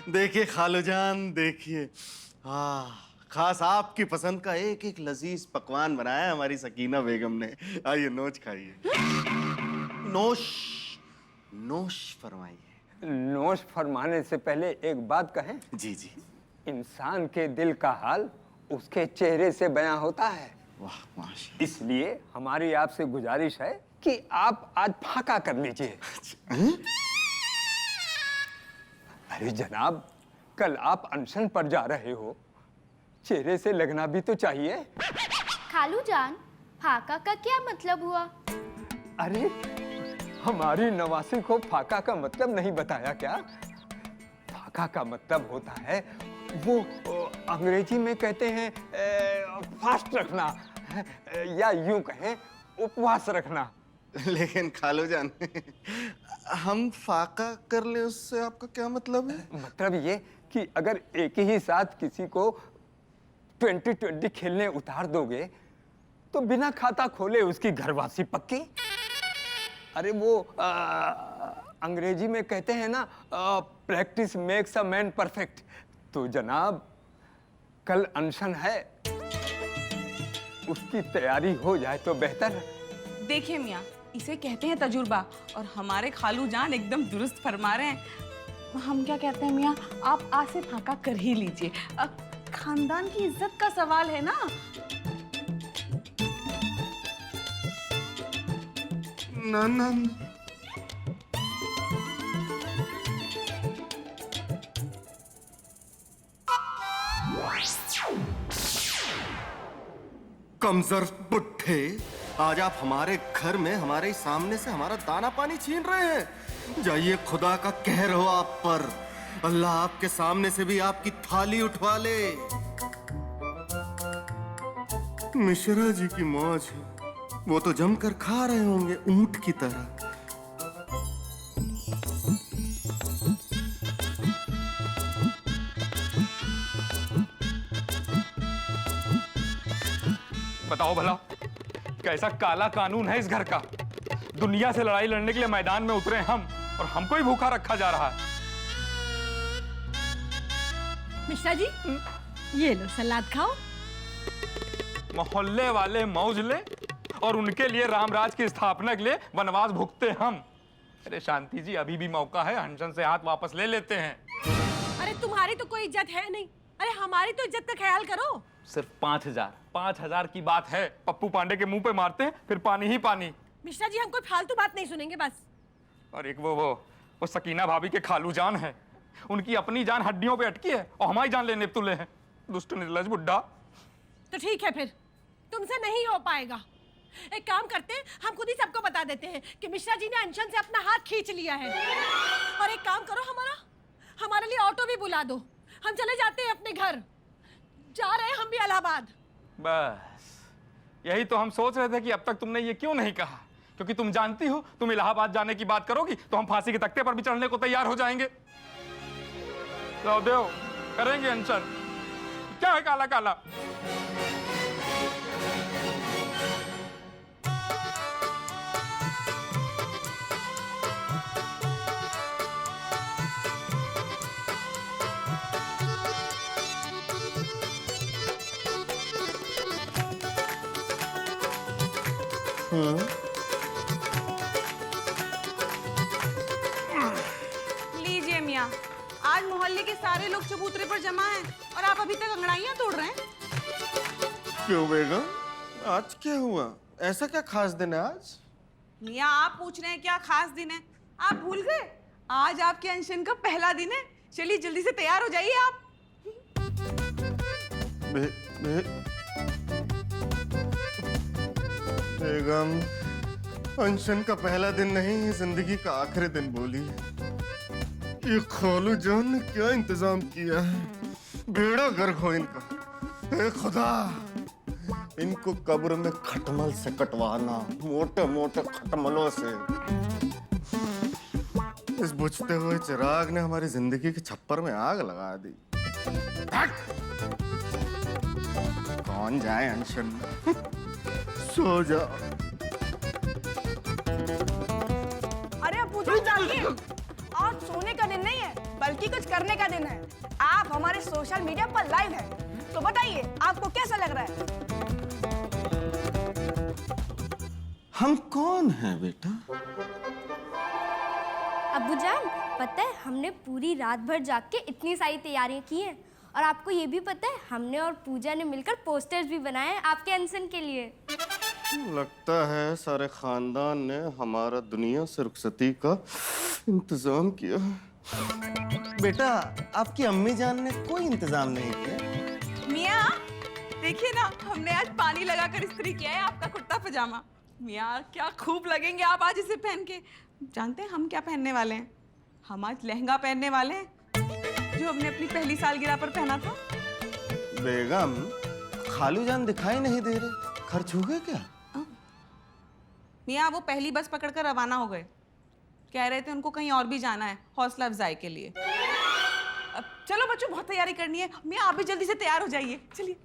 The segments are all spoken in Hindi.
देखिए खालूजान, देखिए, खास आपकी पसंद का एक एक लजीज पकवान बनाया है हमारी सकीना बेगम ने। आइए नोच खाइए। नोश नोश फरमाइए। नोश फरमाने से पहले एक बात कहें? जी जी। इंसान के दिल का हाल उसके चेहरे से बयां होता है। वाह माशाल्लाह। इसलिए हमारी आपसे गुजारिश है कि आप आज फाका कर लीजिए। अरे जनाब, कल आप अनशन पर जा रहे हो, चेहरे से लगना भी तो चाहिए। खालू जान, फाका का क्या मतलब हुआ? अरे हमारी नवासी को फाका का मतलब नहीं बताया क्या? फाका का मतलब होता है वो अंग्रेजी में कहते हैं फास्ट रखना, या यूं कहें उपवास रखना। लेकिन खालूजान, हम फाका कर ले उससे आपका क्या मतलब है? मतलब ये कि अगर एक ही साथ किसी को 20-20 खेलने उतार दोगे तो बिना खाता खोले उसकी घरवासी पक्की। अरे वो अंग्रेजी में कहते हैं ना, practice makes a man perfect. तो जनाब, कल अनशन है, उसकी तैयारी हो जाए तो बेहतर है। देखिए मियाँ, इसे कहते हैं तजुर्बा, और हमारे खालू जान एकदम दुरुस्त फरमा रहे हैं। हम क्या कहते हैं मियाँ, आप आज से फाका कर ही लीजिए। खानदान की इज्जत का सवाल है ना। ना ना, कमजोर बुड्ढे, आज आप हमारे घर में हमारे सामने से हमारा दाना पानी छीन रहे हैं। जाइए, खुदा का कहर हो आप पर। अल्लाह आपके सामने से भी आपकी थाली उठवा ले। मिश्रा जी की मौज है, वो तो जमकर खा रहे होंगे ऊंट की तरह। बताओ भला, कैसा काला कानून है इस घर का? दुनिया से लड़ाई लड़ने के लिए मैदान में उतरे हम, और हमको ही भूखा रखा जा रहा है। मिश्रा जी, ये लो सलाद खाओ। मोहल्ले वाले मौज ले, और उनके लिए रामराज की स्थापना के लिए वनवास भुगते हम। अरे शांति जी, अभी भी मौका है, अनशन से हाथ वापस ले लेते हैं। अरे तुम्हारी तो कोई इज्जत है नहीं, अरे हमारी तो इज्जत का ख्याल करो। सिर्फ 5,000 की बात है। पप्पू पांडे के मुंह पे मारते हैं, फिर पानी ही पानी। मिश्रा जी, हम कोई फालतू बात नहीं सुनेंगे बस। और एक वो सकीना भाभी के खालू जान है, उनकी अपनी जान हड्डियों पे अटकी है और हमारी जान लेने तुले हैं। दुष्ट निर्लज बुड्ढा। तो ठीक है, फिर तुमसे नहीं हो पाएगा। एक काम करते हैं, हम खुद ही सबको बता देते हैं कि मिश्रा जी ने अनशन से अपना हाथ खींच लिया है। और एक काम करो, हमारे लिए ऑटो भी बुला दो, हम चले जाते हैं अपने घर। जा रहे हैं हम भी इलाहाबाद। बस यही तो हम सोच रहे थे कि अब तक तुमने ये क्यों नहीं कहा, क्योंकि तुम जानती हो तुम इलाहाबाद जाने की बात करोगी तो हम फांसी के तख्ते पर भी चढ़ने को तैयार हो जाएंगे। तो देव करेंगे अनशन। क्या है काला काला? लीजिए मियाँ, आज मोहल्ले के सारे लोग चबूतरे पर जमा हैं, और आप अभी तक अंगड़ाइयाँ तोड़ रहे हैं। क्यों बेगम, आज क्या हुआ? ऐसा क्या खास दिन है आज? मियाँ, आप पूछ रहे हैं क्या खास दिन है? आप भूल गए, आज आपके अनशन का पहला दिन है। चलिए जल्दी से तैयार हो जाइए आप। बेगम, अनशन का पहला दिन नहीं, जिंदगी का आखिरी दिन बोली। ये खालू जान ने क्या इंतजाम किया है? बेड़ा गर्क हो इनका। ए खुदा, इनको कब्र में खटमल से कटवाना, मोटे मोटे खटमलों से। इस बुझते हुए चिराग ने हमारी जिंदगी के छप्पर में आग लगा दी। कौन जाए अनशन में? सो जा। अरे अब पूछो जाइए, आज सोने का दिन नहीं है, आपकी कुछ करने का दिन है। आप हमारे सोशल मीडिया पर लाइव हैं। तो बताइए आपको कैसा लग रहा है? हम कौन हैं बेटा? अब्बूजान, पता है हमने पूरी रात भर जाग के इतनी सारी तैयारियां की हैं। और आपको ये भी पता है हमने और पूजा ने मिलकर पोस्टर्स भी बनाए हैं आपके अनशन के लिए। लगता है सारे खानदान ने हमारा दुनिया से रुखसती का इंतजाम किया। बेटा, आपकी अम्मी जान ने कोई इंतजाम नहीं किया। मियाँ देखिए ना, हमने आज पानी लगाकर इस्त्री किया है आपका कुर्ता पजामा। मियाँ क्या खूब लगेंगे आप आज इसे पहन के। जानते हैं हम क्या पहनने वाले हैं? हम आज लहंगा पहनने वाले हैं जो हमने अपनी पहली सालगिरह पर पहना था। बेगम, खालू जान दिखाई नहीं दे रहे, खर्च हो गए क्या? मियाँ वो पहली बस पकड़कर रवाना हो गए। कह रहे थे उनको कहीं और भी जाना है हौसला अफजाई के लिए। अब चलो बच्चों, बहुत तैयारी करनी है। मियाँ आप भी जल्दी से तैयार हो जाइए, चलिए।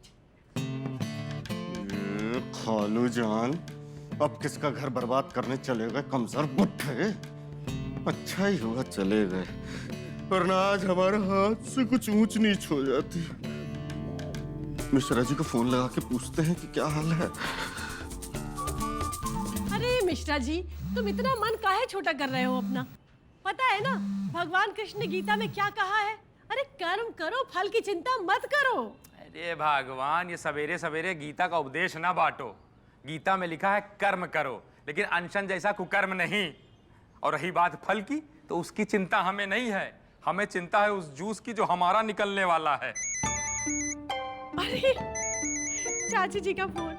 खालू जान अब किसका घर बर्बाद करने चले गए कमजोर बुड्ढे। अच्छा ही हुआ चले गए, वरना आज हमारे हाथ से कुछ ऊंच नीच हो जाती। मिश्रा जी को फोन लगा के पूछते हैं कि क्या हाल है। अरे मिश्रा जी, तुम इतना मन काहे छोटा कर रहे हो अपना? पता है ना भगवान कृष्ण ने गीता में क्या कहा है? अरे कर्म करो, फल की चिंता मत करो। अरे भगवान, ये सवेरे सवेरे गीता का उपदेश ना बांटो। गीता में लिखा है कर्म करो, लेकिन अनशन जैसा कुकर्म नहीं। और रही बात फल की, तो उसकी चिंता हमें नहीं है। हमें चिंता है उस जूस की जो हमारा निकलने वाला है। अरे चाची जी का फोन।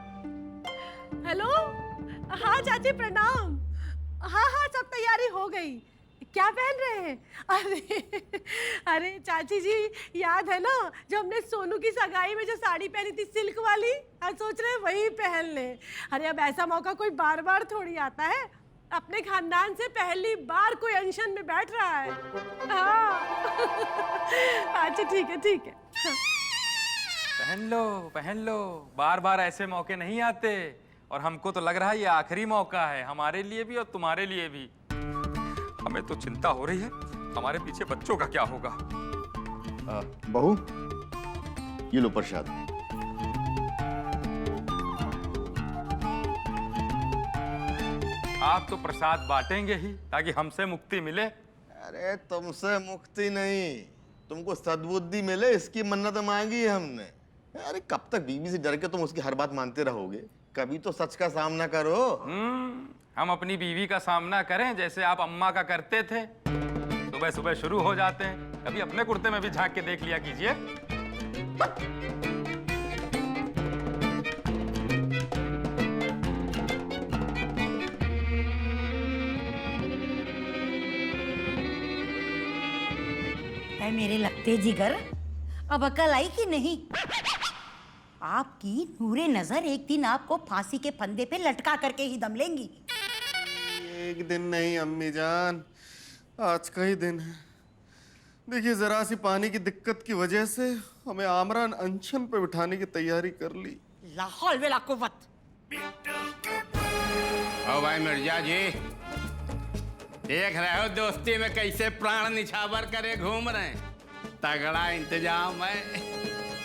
हेलो, हाँ चाची प्रणाम। हाँ सब तैयारी हो गई। क्या पहन रहे हैं? अरे चाची जी, याद है ना जो हमने सोनू की सगाई में जो साड़ी पहनी थी सिल्क वाली? आज सोच रहे हैं वही पहन ले। अरे अब ऐसा मौका कोई बार बार थोड़ी आता है। अपने खानदान से पहली बार कोई अनशन में बैठ रहा है। हाँ अच्छा ठीक है। पहन लो, बार बार ऐसे मौके नहीं आते। और हमको तो लग रहा है ये आखिरी मौका है, हमारे लिए भी और तुम्हारे लिए भी। हमें तो चिंता हो रही है हमारे पीछे बच्चों का क्या होगा। बहू, ये लो प्रसाद। आप तो प्रसाद बांटेंगे ही ताकि हमसे मुक्ति मिले। अरे तुमसे मुक्ति नहीं, तुमको सद्बुद्धि मिले इसकी मन्नत मांगी है हमने। अरे कब तक बीवी से डर के तुम उसकी हर बात मानते रहोगे? कभी तो सच का सामना करो। हम अपनी बीवी का सामना करें जैसे आप अम्मा का करते थे। सुबह सुबह शुरू हो जाते हैं, कभी अपने कुर्ते में भी झांक के देख लिया कीजिए। मेरे लगते जिगर, अब अकल आई कि नहीं? आपकी नूरे नजर एक दिन आपको फांसी के फंदे पे लटका करके ही दम लेंगी। एक दिन नहीं अम्मी जान, आज का ही दिन है। देखिए, जरा सी पानी की दिक्कत की वजह से हमें आमरान अनशन पे बिठाने की तैयारी कर ली। लाहौल वेला कुव्वत। ओ भाई मिर्जा जी, देख रहे हो दोस्ती में कैसे प्राण निछावर करे घूम रहे हैं। तगड़ा इंतजाम है।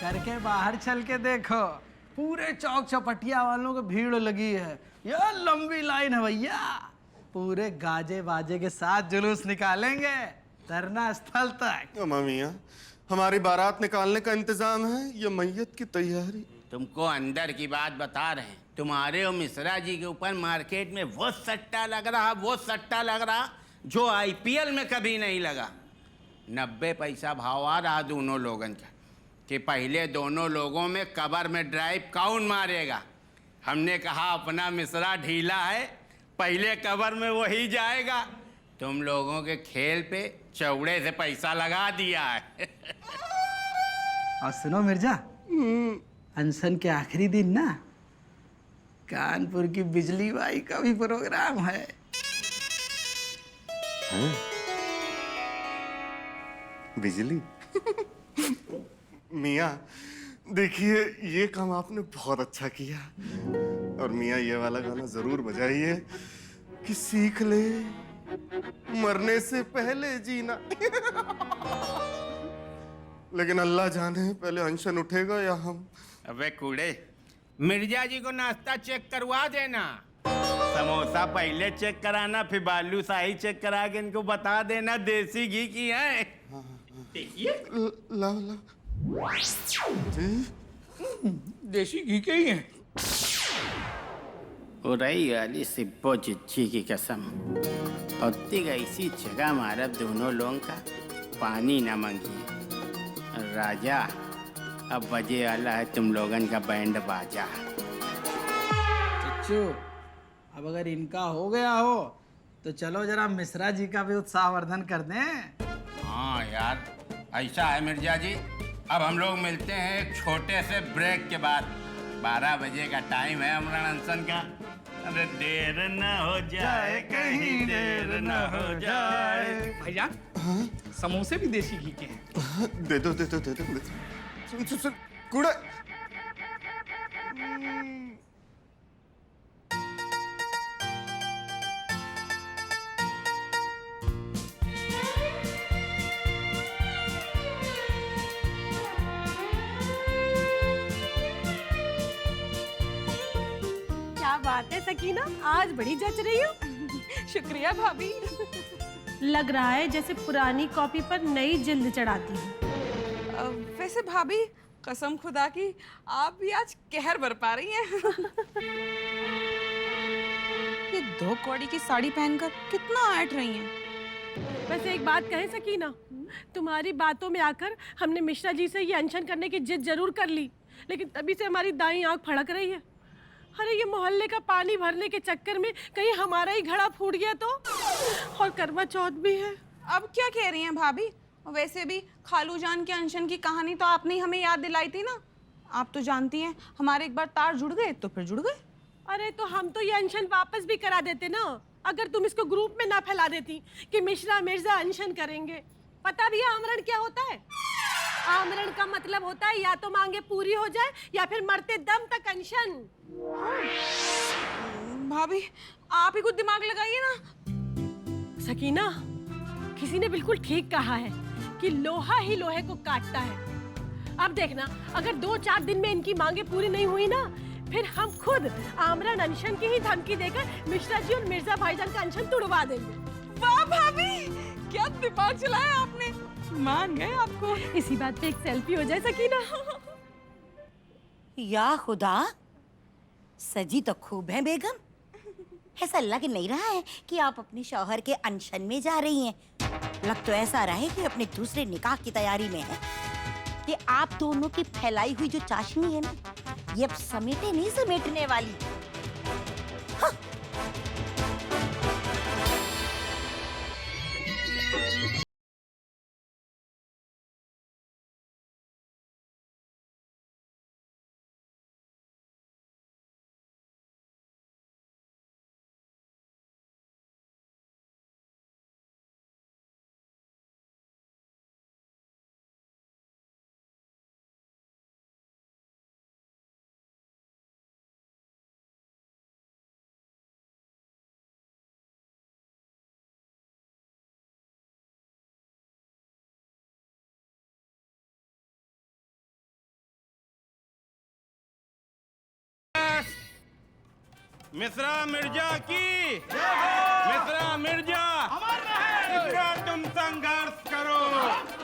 करके बाहर चल के देखो, पूरे चौक चौपटिया वालों को भीड़ लगी है। ये लंबी लाइन है भैया। पूरे गाजे बाजे के साथ जुलूस निकालेंगे धरना स्थल तक। ममिया, हमारी बारात निकालने का इंतजाम है, ये मैयत की तैयारी। तुमको अंदर की बात बता रहे हैं। तुम्हारे और मिश्रा जी के ऊपर मार्केट में वो सट्टा लग रहा जो आईपीएल में कभी नहीं लगा। 90 पैसा भाव आ रहा दोनों लोगन का कि पहले दोनों लोगों में कबर में ड्राइव कौन मारेगा। हमने कहा अपना मिश्रा ढीला है, पहले कबर में वही जाएगा। तुम लोगों के खेल पे चौड़े से पैसा लगा दिया है। और सुनो मिर्जा, अनशन के आखिरी दिन ना कानपुर की बिजली बाई का भी प्रोग्राम है। बिजली? मियाँ देखिए, ये काम आपने बहुत अच्छा किया। और मियाँ ये वाला गाना जरूर बजाइए कि सीख ले मरने से पहले जीना। लेकिन अल्लाह जाने पहले अनशन उठेगा या हम। अबे कूड़े, मिर्जा जी को नाश्ता चेक करवा देना। समोसा पहले चेक कराना, फिर बालूशाही चेक करा के इनको बता देना देसी घी की है। देखिए, लाओ लाओ जी, देसी घी के ही हैं। उरई वाली सिब्बो चिच्ची की कसम, होती ऐसी जगह मारा दोनों लोगों का पानी न मांगिए। राजा अब बजे वाला है तुम लोगन का बैंड बाजा। चच्चू, अब अगर इनका हो गया हो तो चलो जरा मिश्रा जी का भी उत्साहवर्धन कर दें। हाँ यार, ऐसा है मिर्जा जी, अब हम लोग मिलते हैं एक छोटे से ब्रेक के बाद। 12 बजे का टाइम है अमरण अनशन का। अरे देर न हो जाए, कहीं देर न हो जाए। भैया समोसे भी देसी घी के हैं। दे दो दे दो दे दो। सुन सुन सुन कूड़ा। क्या बात है सकीना, आज बड़ी जच रही हो। शुक्रिया भाभी। लग रहा है जैसे पुरानी कॉपी पर नई जिल्द चढ़ाती है। वैसे भाभी, कसम खुदा की आप भी आज कहर बरपा रही हैं। ये 2 कौड़ी की साड़ी पहनकर कितना ऐट रही हैं। वैसे एक बात कहे सकीना, तुम्हारी बातों में आकर हमने मिश्रा जी से ये अनशन करने की जिद जरूर कर ली, लेकिन तभी से हमारी दाईं आंख फड़क रही है। अरे ये मोहल्ले का पानी भरने के चक्कर में कहीं हमारा ही घड़ा फूट गया तो। और करवा चौथ भी है। अब क्या कह रही हैं भाभी? वैसे भी खालू जान के अनशन की कहानी तो आपने ही हमें याद दिलाई थी ना। आप तो जानती हैं, हमारे एक बार तार जुड़ गए तो फिर जुड़ गए। अरे तो हम तो ये अनशन वापस भी करा देते ना, अगर तुम इसको ग्रुप में ना फैला देती कि मिश्रा मिर्जा अनशन करेंगे। पता भी है आमरण क्या होता है? आमरण का मतलब होता है या तो मांगे पूरी हो जाए या फिर मरते दम तक अनशन। भाभी आप ही कुछ दिमाग लगाइए ना। सकीना, किसी ने बिल्कुल ठीक कहा है कि लोहा ही लोहे को काटता है। अब देखना, अगर 2-4 दिन में इनकी मांगे पूरी नहीं हुई ना, फिर हम खुद आमरण अनशन की ही धमकी देकर मिश्रा जी और मिर्जा भाईजान का अनशन तुड़वा देंगे। वाह भाभी, क्या दिमाग चलाया आपने। मान गए आपको। इसी बात पे एक सेल्फी हो जाए सकीना। या खुदा, सजी तो खूब है बेगम। ऐसा लग नहीं रहा है कि आप अपने शौहर के अनशन में जा रही हैं। लग तो ऐसा रहा है कि अपने दूसरे निकाह की तैयारी में है। ये आप दोनों की फैलाई हुई जो चाशनी है ना, ये अब समेटे नहीं समेटने वाली। हाँ। मिश्रा मिर्जा की, मिश्रा मिर्जा, मिश्रा तुम संघर्ष करो।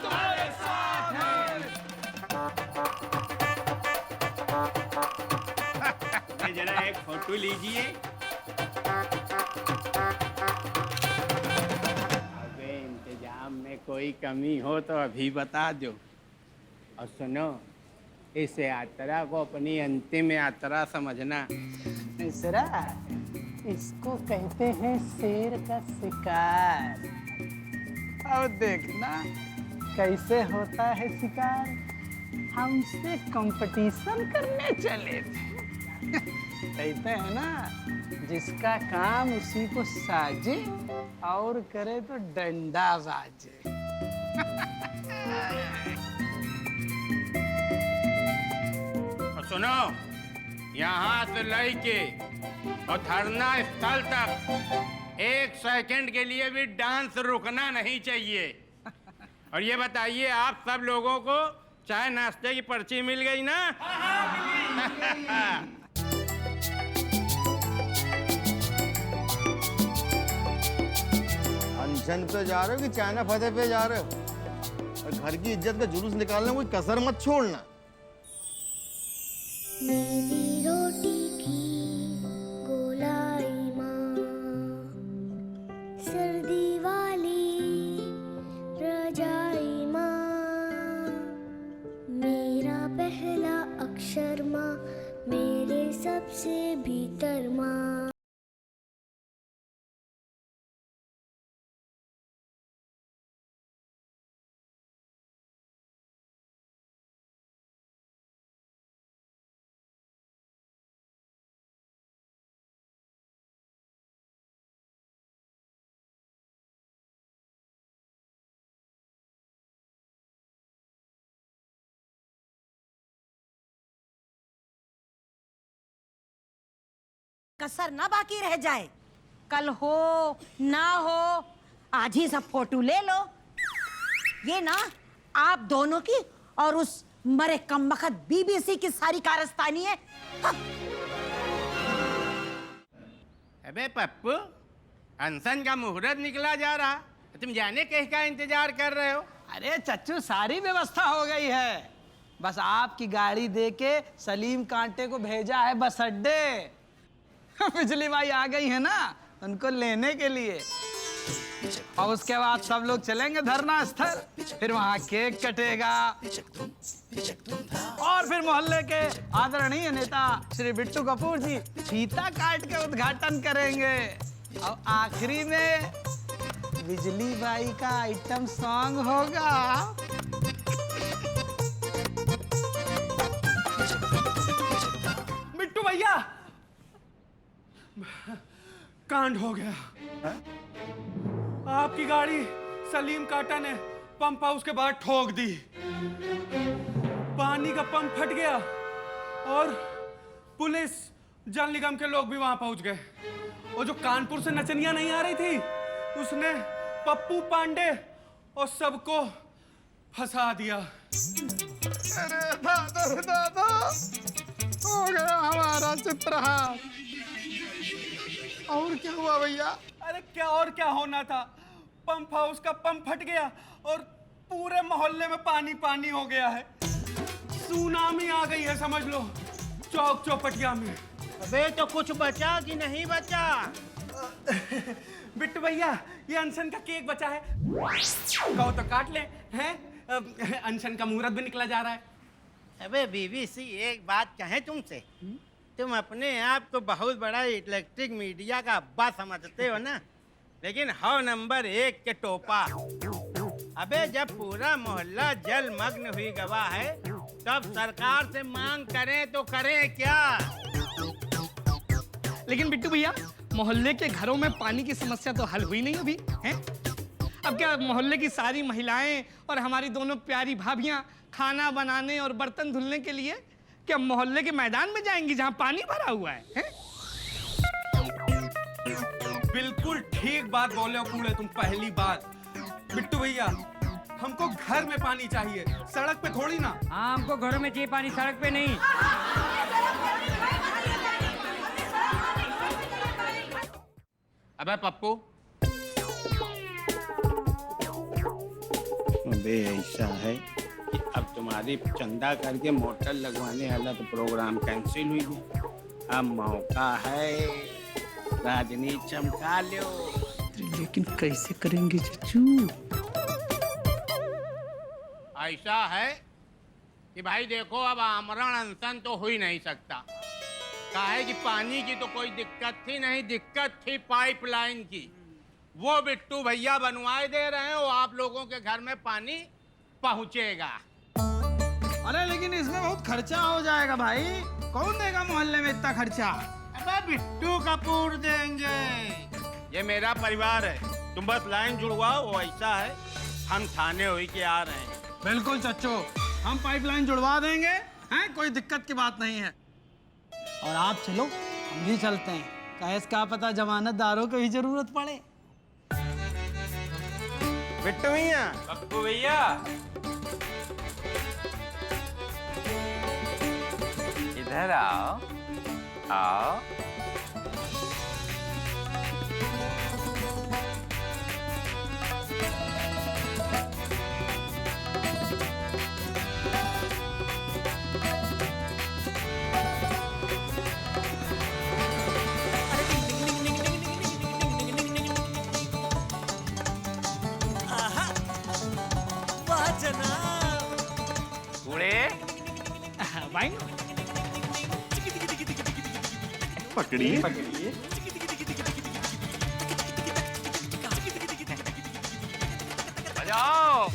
तुम्हारे साथ हैं। जरा एक फोटो लीजिए। अबे इंतजाम में कोई कमी हो तो अभी बता दो। और सुनो, इस यात्रा को अपनी अंतिम यात्रा समझना। मिश्रा, इसको कहते हैं शेर का शिकार। अब देखना कैसे होता है शिकार। हमसे कंपटीशन करने चले थे। कहते हैं ना, जिसका काम उसी को साजे और करे तो डंडा बाजे। सुनो, यहाँ से लेके और धरना स्थल तक एक सेकंड के लिए भी डांस रुकना नहीं चाहिए। और ये बताइए, आप सब लोगों को चाय नाश्ते की पर्ची मिल गई ना? अनशन पे जा रहे हो कि चाइना फतेह पे जा रहे हो? और घर की इज्जत का जुलूस निकालने कोई कसर मत छोड़ना। नीली रोटी की गोलाई माँ, सर्दी वाली रजाई माँ, मेरा पहला अक्षर माँ, मेरे सबसे भीतर माँ। कसर ना बाकी रह जाए। कल हो ना हो आज ही सब फोटो ले लो। ये ना आप दोनों की और उस मरे कमबख्त बीबीसी की सारी कारस्तानी है। हाँ। अबे पप्पू, अनशन का मुहूर्त निकला जा रहा, तुम जाने कहीं इंतजार कर रहे हो? अरे चच्चू, सारी व्यवस्था हो गई है। बस आपकी गाड़ी देके सलीम कांटे को भेजा है बस अड्डे। बिजली भाई आ गई है ना उनको लेने के लिए। और उसके बाद सब लोग चलेंगे धरना स्थल, फिर वहां केक कटेगा और फिर मोहल्ले के आदरणीय नेता श्री बिट्टू कपूर जी फीता काट के उद्घाटन करेंगे। और आखिरी में बिजली बाई का आइटम सॉन्ग होगा। बिट्टू भैया, कांड हो गया। आपकी गाड़ी सलीम कांटा ने पंप हाउस के बाहर ठोक दी, पानी का पंप फट गया और पुलिस जल निगम के लोग भी वहां पहुंच गए। और जो कानपुर से नचनिया नहीं आ रही थी, उसने पप्पू पांडे और सबको फंसा दिया। अरे दादा दादा, हो गया हमारा चित्रहार। और क्या हुआ भैया? अरे क्या और क्या होना था, पंप हाउस का पंप फट गया और पूरे मोहल्ले में पानी पानी हो गया है। सुनामी आ गई है समझ लो चौक चौपटिया में। अबे तो कुछ बचा कि नहीं बचा? बिट्टू भैया, ये अनशन का केक बचा है, कहो तो काट ले। हैं अनशन का मुहूर्त भी निकला जा रहा है। अबे बीबीसी, एक बात कहें तुमसे, तुम अपने आप को बहुत बड़ा इलेक्ट्रिक मीडिया का अब्बा समझते हो ना, लेकिन हो नंबर 1 के टोपा। अबे जब पूरा मोहल्ला जलमग्न हुई गवाह है, तब सरकार से मांग करें तो करें क्या? लेकिन बिट्टू भैया, मोहल्ले के घरों में पानी की समस्या तो हल हुई नहीं अभी है? अब क्या मोहल्ले की सारी महिलाएं और हमारी दोनों प्यारी भाभियां खाना बनाने और बर्तन धुलने के लिए क्या मोहल्ले के मैदान में जाएंगी जहां पानी भरा हुआ है? बिल्कुल ठीक बात बोले हो कूड़े तुम। पहली बात बिट्टू भैया, हमको घर में पानी चाहिए, सड़क पे थोड़ी ना। हाँ, हमको घरों में चाहिए पानी, सड़क पे नहीं। अबे पप्पू, अबे ऐसा है कि अब तुम्हारी चंदा करके मोटर लगवाने वाला तो प्रोग्राम कैंसिल हुई गया। अब मौका है, राजनीति चमका लो। लेकिन कैसे करेंगे चच्चू? ऐसा है कि भाई देखो, अब आमरण अनशन तो हो ही नहीं सकता। काहे कि पानी की तो कोई दिक्कत थी नहीं, दिक्कत थी पाइपलाइन की। वो बिट्टू भैया बनवाए दे रहे हैं, वो आप लोगों के घर में पानी पहुंचेगा। अरे लेकिन इसमें बहुत खर्चा हो जाएगा भाई, कौन देगा मोहल्ले में इतना खर्चा? अबे बिट्टू कपूर देंगे। ये मेरा परिवार है, तुम बस लाइन जुड़वाओ। वो ऐसा है, हम थाने हुई के आ रहे हैं। बिल्कुल चच्चो, हम पाइपलाइन जुड़वा देंगे, हैं? कोई दिक्कत की बात नहीं है। और आप चलो, हम भी चलते हैं। कैस का पता जमानतदारों को ही जरूरत पड़े। बिट्टू भैया, पप्पू भैया, इधर आओ, आओ। बूढ़े, पकड़िए। पकड़िए। बजाओ।